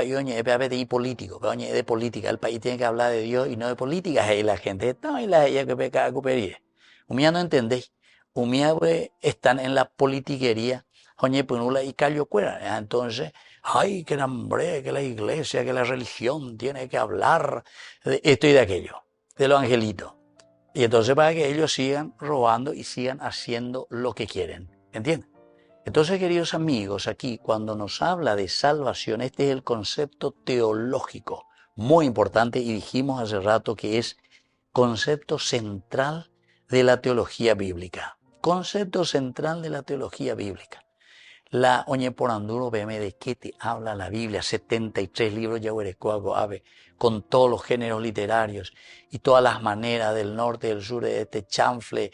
político, paioñe es de política. El país tiene que hablar de Dios y no de política. Y la gente está y la ella que peca cupería. Umía no entendéis. Umía están en la politiquería. Oñe punula y callo cuera. Entonces, ay, que hambre, que la iglesia, que la religión tiene que hablar de esto y de aquello, de los angelitos. Y entonces para que ellos sigan robando y sigan haciendo lo que quieren. ¿Entienden? Entonces, queridos amigos, aquí cuando nos habla de salvación, este es el concepto teológico muy importante y dijimos hace rato que es concepto central de la teología bíblica. Concepto central de la teología bíblica. La Oñeporanduro veme de qué te habla la Biblia, 73 libros Yahuerecoago con todos los géneros literarios y todas las maneras del norte, del sur, de este chanfle,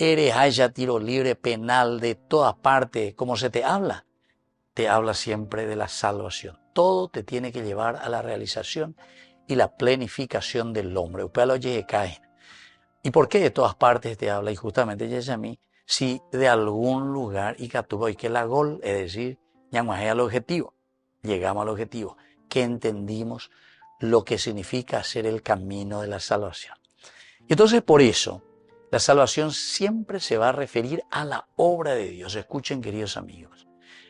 eres haya tiro libre, penal, de todas partes, como se te habla siempre de la salvación. Todo te tiene que llevar a la realización y la plenificación del hombre. ¿Y por qué de todas partes te habla? Y justamente ya a mí, si de algún lugar y que la gol, es decir, llegamos al objetivo, que entendimos lo que significa hacer el camino de la salvación. Y entonces por eso, la salvación siempre se va a referir a la obra de Dios. Escuchen, queridos amigos.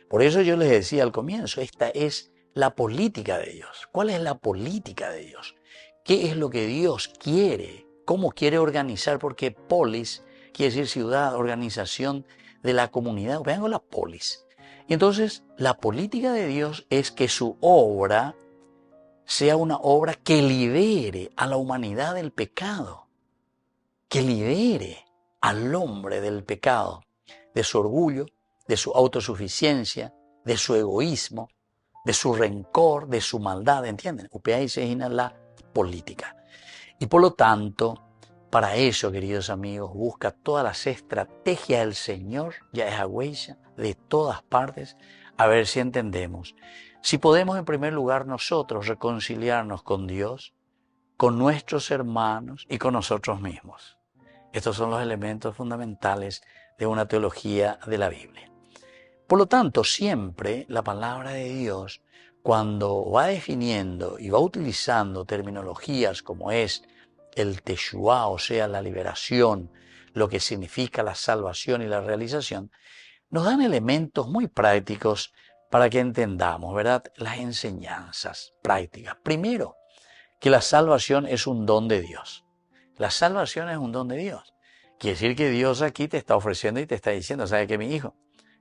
Por eso yo les decía al comienzo, esta es la política de Dios. ¿Cuál es la política de Dios? ¿Qué es lo que Dios quiere? ¿Cómo quiere organizar? Porque polis quiere decir ciudad, organización de la comunidad. Vean con la polis. Y entonces la política de Dios es que su obra sea una obra que libere a la humanidad del pecado. Que libere al hombre del pecado, de su orgullo, de su autosuficiencia, de su egoísmo, de su rencor, de su maldad, ¿entienden? Ahí se imagina la política. Y por lo tanto, para eso, queridos amigos, busca todas las estrategias del Señor, ya es agüella, de todas partes, a ver si entendemos. Si podemos, en primer lugar, nosotros reconciliarnos con Dios, con nuestros hermanos y con nosotros mismos. Estos son los elementos fundamentales de una teología de la Biblia. Por lo tanto, siempre la palabra de Dios, cuando va definiendo y va utilizando terminologías como es el Teshuvá, o sea, la liberación, lo que significa la salvación y la realización, nos dan elementos muy prácticos para que entendamos, ¿verdad?, las enseñanzas prácticas. Primero, que la salvación es un don de Dios. La salvación es un don de Dios. Quiere decir que Dios aquí te está ofreciendo y te está diciendo, ¿sabe qué, mi hijo?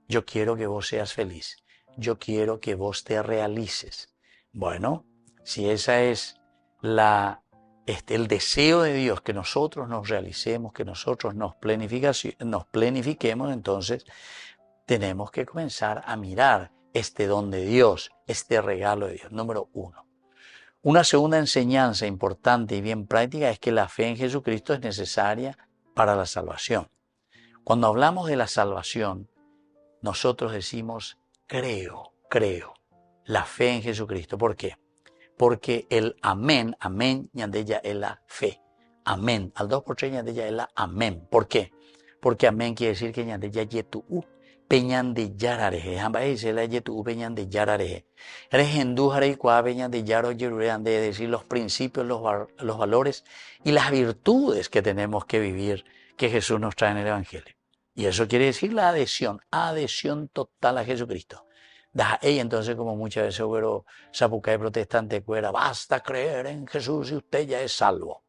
Yo quiero que vos seas feliz. Yo quiero que vos te realices. Bueno, si esa es el deseo de Dios, que nosotros nos realicemos, que nosotros nos planifiquemos, entonces tenemos que comenzar a mirar este don de Dios, este regalo de Dios. Número uno. Una segunda enseñanza importante y bien práctica es que la fe en Jesucristo es necesaria para la salvación. Cuando hablamos de la salvación, nosotros decimos creo. La fe en Jesucristo. ¿Por qué? Porque el amén, ñandella es la fe. Amén. Al 2x3 ñandella es la amén. ¿Por qué? Porque amén quiere decir que ñandella yetu'u. Peñan de yarareje, jamba dice la yetu peñan de yarareje. Regendújare y cua peñan de yaro yerurean, de decir los principios, los valores y las virtudes que tenemos que vivir, que Jesús nos trae en el Evangelio. Y eso quiere decir la adhesión total a Jesucristo. Y entonces, como muchas veces hubo sapucay protestante cuera, basta creer en Jesús y usted ya es salvo.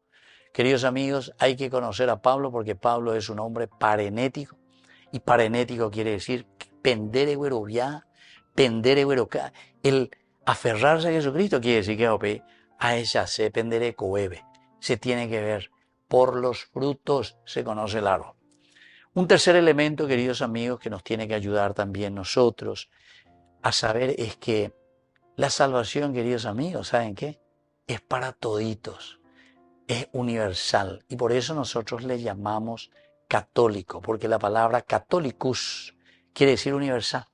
Queridos amigos, hay que conocer a Pablo porque Pablo es un hombre parenético. Y parenético quiere decir pendere güeroviá, pendere güeroca. El aferrarse a Jesucristo quiere decir que a ella se pendere coebe. Se tiene que ver. Por los frutos se conoce el árbol. Un tercer elemento, queridos amigos, que nos tiene que ayudar también nosotros a saber es que la salvación, queridos amigos, ¿saben qué? Es para toditos. Es universal. Y por eso nosotros le llamamos católico, porque la palabra catholicus quiere decir universal.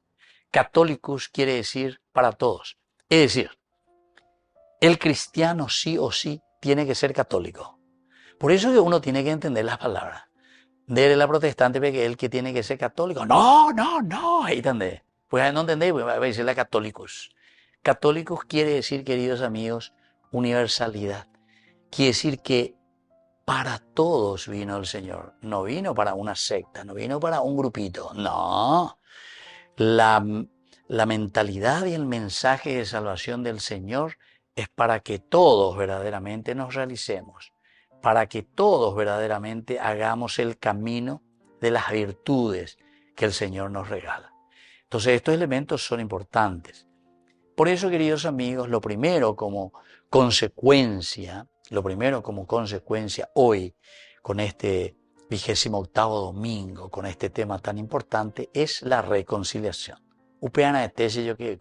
Catholicus quiere decir para todos. Es decir, el cristiano sí o sí tiene que ser católico. Por eso que uno tiene que entender las palabras. De la protestante, porque el que tiene que ser católico. No. Ahí entendés. Pues no entendéis, pues va a decir la católicos. Católicos quiere decir, queridos amigos, universalidad. Quiere decir que para todos vino el Señor. No vino para una secta, no vino para un grupito. No. La mentalidad y el mensaje de salvación del Señor es para que todos verdaderamente nos realicemos. Para que todos verdaderamente hagamos el camino de las virtudes que el Señor nos regala. Entonces estos elementos son importantes. Por eso, queridos amigos, lo primero como consecuencia hoy, con este 28º domingo, con este tema tan importante, es la reconciliación. Upeana de tese yo que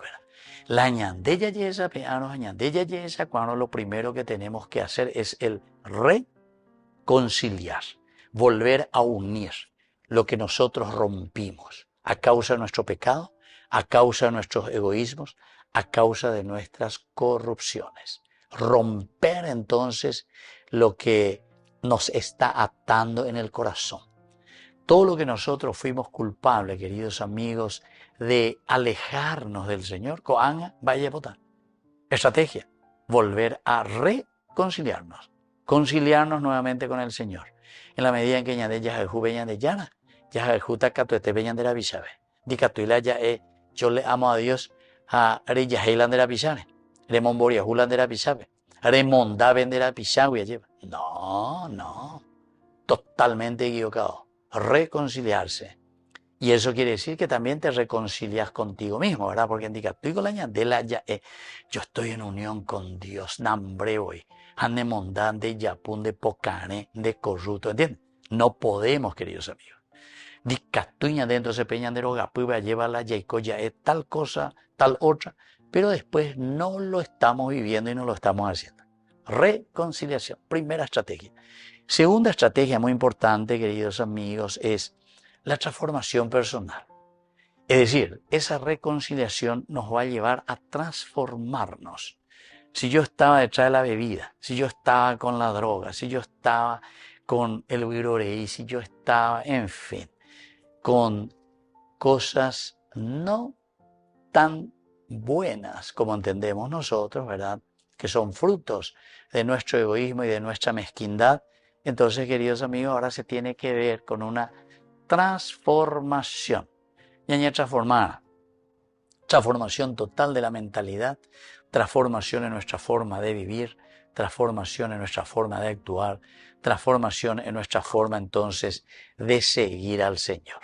la ñandella yesa, peanos ñandella yesa, cuando lo primero que tenemos que hacer es el reconciliar, volver a unir lo que nosotros rompimos a causa de nuestro pecado, a causa de nuestros egoísmos, a causa de nuestras corrupciones. Romper entonces lo que nos está atando en el corazón. Todo lo que nosotros fuimos culpables, queridos amigos, de alejarnos del Señor, coanga, vaya a votar. Estrategia, volver a reconciliarnos, conciliarnos nuevamente con el Señor. En la medida en que ya es juveñan de llana, ya es juta catuete veñan de la bisabe. Dicatuila ya es, yo le amo a Dios, a Riyahelan de la bisane, Remomboria Julan de la bisabe, Remondaben de la pisagua lleva. No, totalmente equivocado. Reconciliarse. Y eso quiere decir que también te reconcilias contigo mismo, ¿verdad? Porque indica, estoy con la ñandela ya, yo estoy en unión con Dios, nambre hoy, ande mondán de yapún, de pocane, de corrupto, ¿entiendes? No podemos, queridos amigos. Dicatuña dentro se peñan de roga, pues lleva la yaico, ya es tal cosa, tal otra, pero después no lo estamos viviendo y no lo estamos haciendo. Reconciliación, primera estrategia. Segunda estrategia muy importante, queridos amigos, es la transformación personal. Es decir, esa reconciliación nos va a llevar a transformarnos. Si yo estaba detrás de la bebida, si yo estaba con la droga, si yo estaba con el viroreí, si yo estaba, en fin, con cosas no tan buenas como entendemos nosotros, ¿verdad? Que son frutos de nuestro egoísmo y de nuestra mezquindad. Entonces, queridos amigos, ahora se tiene que ver con una transformación. Ñaña transformada. Transformación total de la mentalidad, transformación en nuestra forma de vivir, transformación en nuestra forma de actuar, transformación en nuestra forma entonces de seguir al Señor.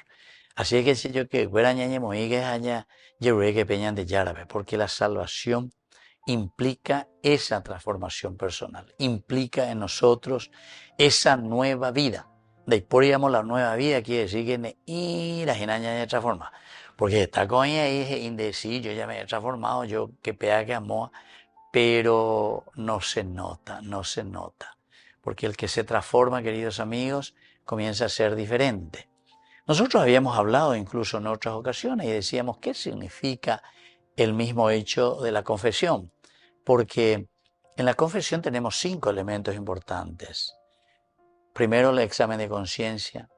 Así es que si yo que fuera ñaña moigues allá, yo que peñan de yárabe, porque la salvación implica esa transformación personal, implica en nosotros esa nueva vida. De ahí poríamos la nueva vida, quiere decir que la ñaña ya transforma. Porque está con ella y es indeciso, yo ya me he transformado, yo que pega que amo, pero no se nota. Porque el que se transforma, queridos amigos, comienza a ser diferente. Nosotros habíamos hablado incluso en otras ocasiones y decíamos qué significa el mismo hecho de la confesión. Porque en la confesión tenemos 5 elementos importantes. Primero, el examen de conciencia.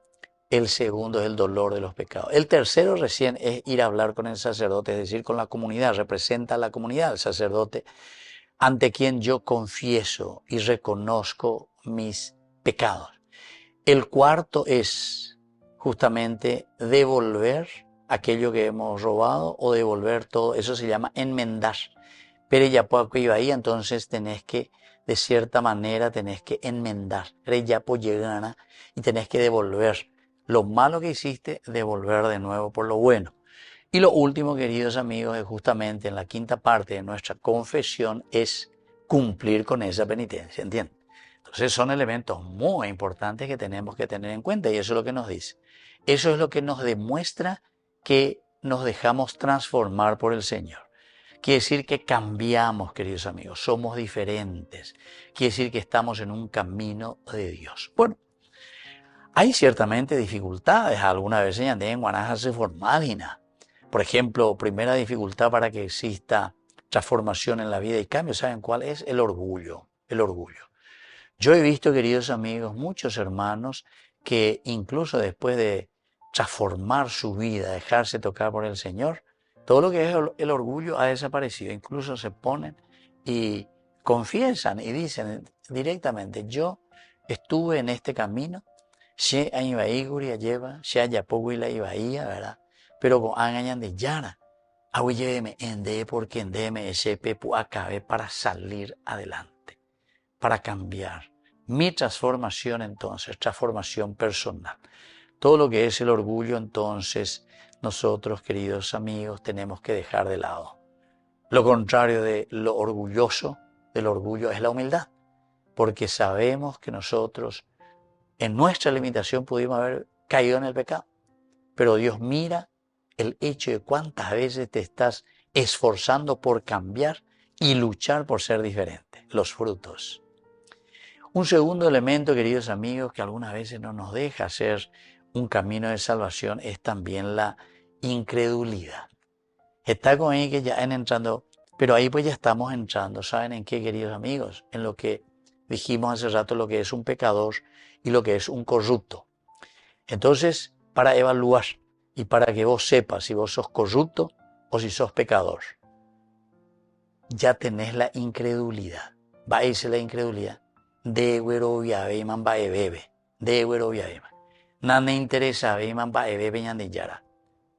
El segundo es el dolor de los pecados. El tercero recién es ir a hablar con el sacerdote, es decir, con la comunidad. Representa a la comunidad, el sacerdote, ante quien yo confieso y reconozco mis pecados. El cuarto es justamente devolver aquello que hemos robado o devolver todo. Eso se llama enmendar. Pero ya poco iba ahí, entonces tenés que, de cierta manera, tenés que enmendar. Ya po llegana y tenés que devolver. Lo malo que hiciste, devolver de nuevo por lo bueno. Y lo último, queridos amigos, es justamente en la quinta parte de nuestra confesión, es cumplir con esa penitencia, ¿entienden? Entonces son elementos muy importantes que tenemos que tener en cuenta y eso es lo que nos dice. Eso es lo que nos demuestra que nos dejamos transformar por el Señor. Quiere decir que cambiamos, queridos amigos, somos diferentes. Quiere decir que estamos en un camino de Dios. Bueno, hay ciertamente dificultades. Alguna vez en Guanaja se formalina. Por ejemplo, primera dificultad para que exista transformación en la vida y cambio, ¿saben cuál es? El orgullo. El orgullo. Yo he visto, queridos amigos, muchos hermanos que incluso después de transformar su vida, dejarse tocar por el Señor, todo lo que es el orgullo ha desaparecido. Incluso se ponen y confiesan y dicen directamente, yo estuve en este camino, se añaiguria lleva, se ayapoguila y bahía, ¿verdad? Pero con angañan de yara, ahuilleme ende porque endeme ese pepu acabe para salir adelante, para cambiar. Mi transformación entonces, transformación personal. Todo lo que es el orgullo entonces nosotros, queridos amigos, tenemos que dejar de lado. Lo contrario de lo orgulloso, del orgullo, es la humildad, porque sabemos que nosotros, en nuestra limitación, pudimos haber caído en el pecado, pero Dios mira el hecho de cuántas veces te estás esforzando por cambiar y luchar por ser diferente, los frutos. Un segundo elemento, queridos amigos, que algunas veces no nos deja hacer un camino de salvación es también la incredulidad. Está con él que ya en entrando, pero ahí pues ya estamos entrando, ¿saben en qué, queridos amigos? En lo que dijimos hace rato, lo que es un pecador y lo que es un corrupto. Entonces, para evaluar y para que vos sepas si vos sos corrupto o si sos pecador, ya tenés la incredulidad. Va a irse la incredulidad. De güero viabeman va a bebe. De güero viabeman. No me interesa, veman va a bebe ñande yara.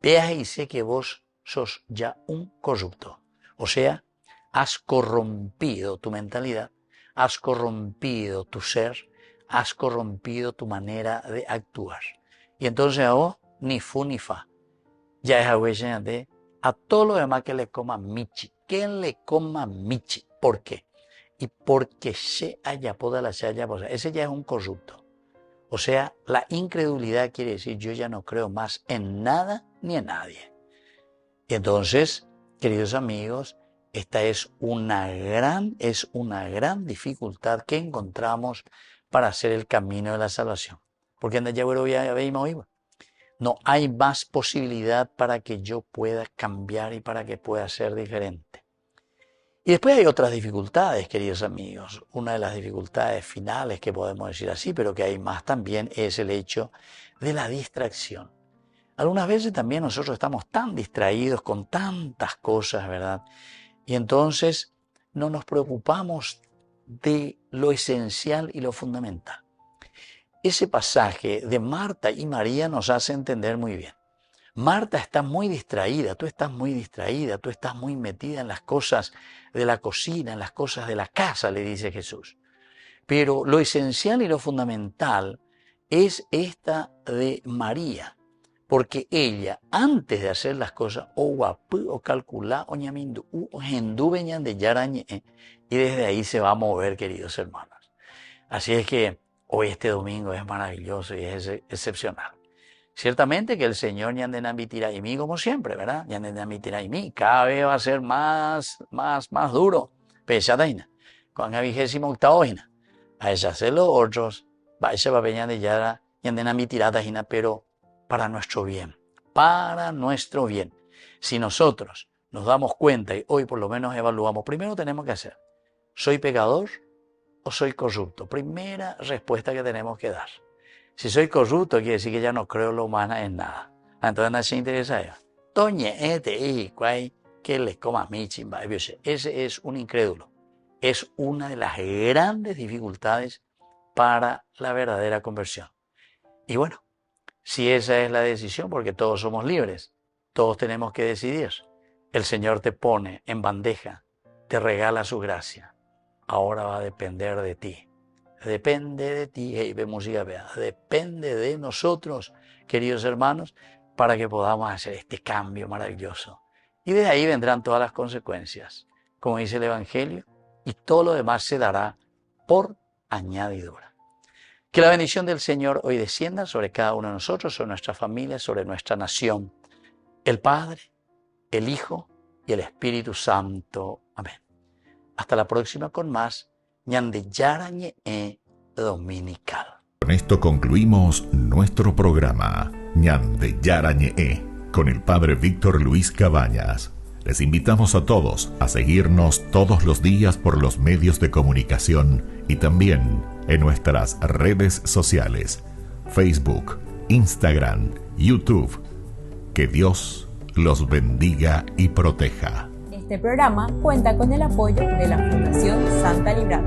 Veas y sé que vos sos ya un corrupto. O sea, has corrompido tu mentalidad, has corrompido tu ser, has corrompido tu manera de actuar. Y entonces a vos, ni fu ni fa. Ya es agüella de a todo lo demás que le coma michi. Que le coma michi. ¿Por qué? Y porque se haya poda la se haya poda. Ese ya es un corrupto. O sea, la incredulidad quiere decir yo ya no creo más en nada ni en nadie. Y entonces, queridos amigos, esta es una gran dificultad que encontramos para hacer el camino de la salvación. Porque en el no hay más posibilidad para que yo pueda cambiar y para que pueda ser diferente. Y después hay otras dificultades, queridos amigos. Una de las dificultades finales que podemos decir así, pero que hay más también, es el hecho de la distracción. Algunas veces también nosotros estamos tan distraídos con tantas cosas, ¿verdad? Y entonces no nos preocupamos de lo esencial y lo fundamental. Ese pasaje de Marta y María nos hace entender muy bien. Marta está muy distraída, tú estás muy distraída, tú estás muy metida en las cosas de la cocina, en las cosas de la casa, le dice Jesús. Pero lo esencial y lo fundamental es esta de María, porque ella, antes de hacer las cosas, o guapú, o calculá, o ñamindu, o gendubeñan de yarañe, y desde ahí se va a mover, queridos hermanos. Así es que hoy este domingo es maravilloso y es excepcional. Ciertamente que el Señor Ñandenambitiraimí, como siempre, ¿verdad? Ñandenambitiraimí, cada vez va a ser más duro. Pesadaina, con la 28ª. A ella hacer los otros, va a ser de yara, Ñandenambitiratajina, pero para nuestro bien. Para nuestro bien. Si nosotros nos damos cuenta y hoy por lo menos evaluamos, primero tenemos que hacer, ¿soy pecador o soy corrupto? Primera respuesta que tenemos que dar. Si soy corrupto, quiere decir que ya no creo lo humano en nada. Entonces no se interesa eso. Que le coma mi chimba. Ese es un incrédulo. Es una de las grandes dificultades para la verdadera conversión. Y bueno, si esa es la decisión, porque todos somos libres, todos tenemos que decidir. El Señor te pone en bandeja, te regala su gracia. Ahora va a depender de ti. Depende de ti, hey, ve música, vea. Depende de nosotros, queridos hermanos, para que podamos hacer este cambio maravilloso. Y de ahí vendrán todas las consecuencias, como dice el Evangelio, y todo lo demás se dará por añadidura. Que la bendición del Señor hoy descienda sobre cada uno de nosotros, sobre nuestra familia, sobre nuestra nación. El Padre, el Hijo y el Espíritu Santo. Amén. Hasta la próxima con más Ñande Yarañe Dominical. Con esto concluimos nuestro programa Ñande Yarañe con el Padre Víctor Luis Cabañas. Les invitamos a todos a seguirnos todos los días por los medios de comunicación y también en nuestras redes sociales, Facebook, Instagram, YouTube. Que Dios los bendiga y proteja. Este programa cuenta con el apoyo de la Fundación Santa Librada.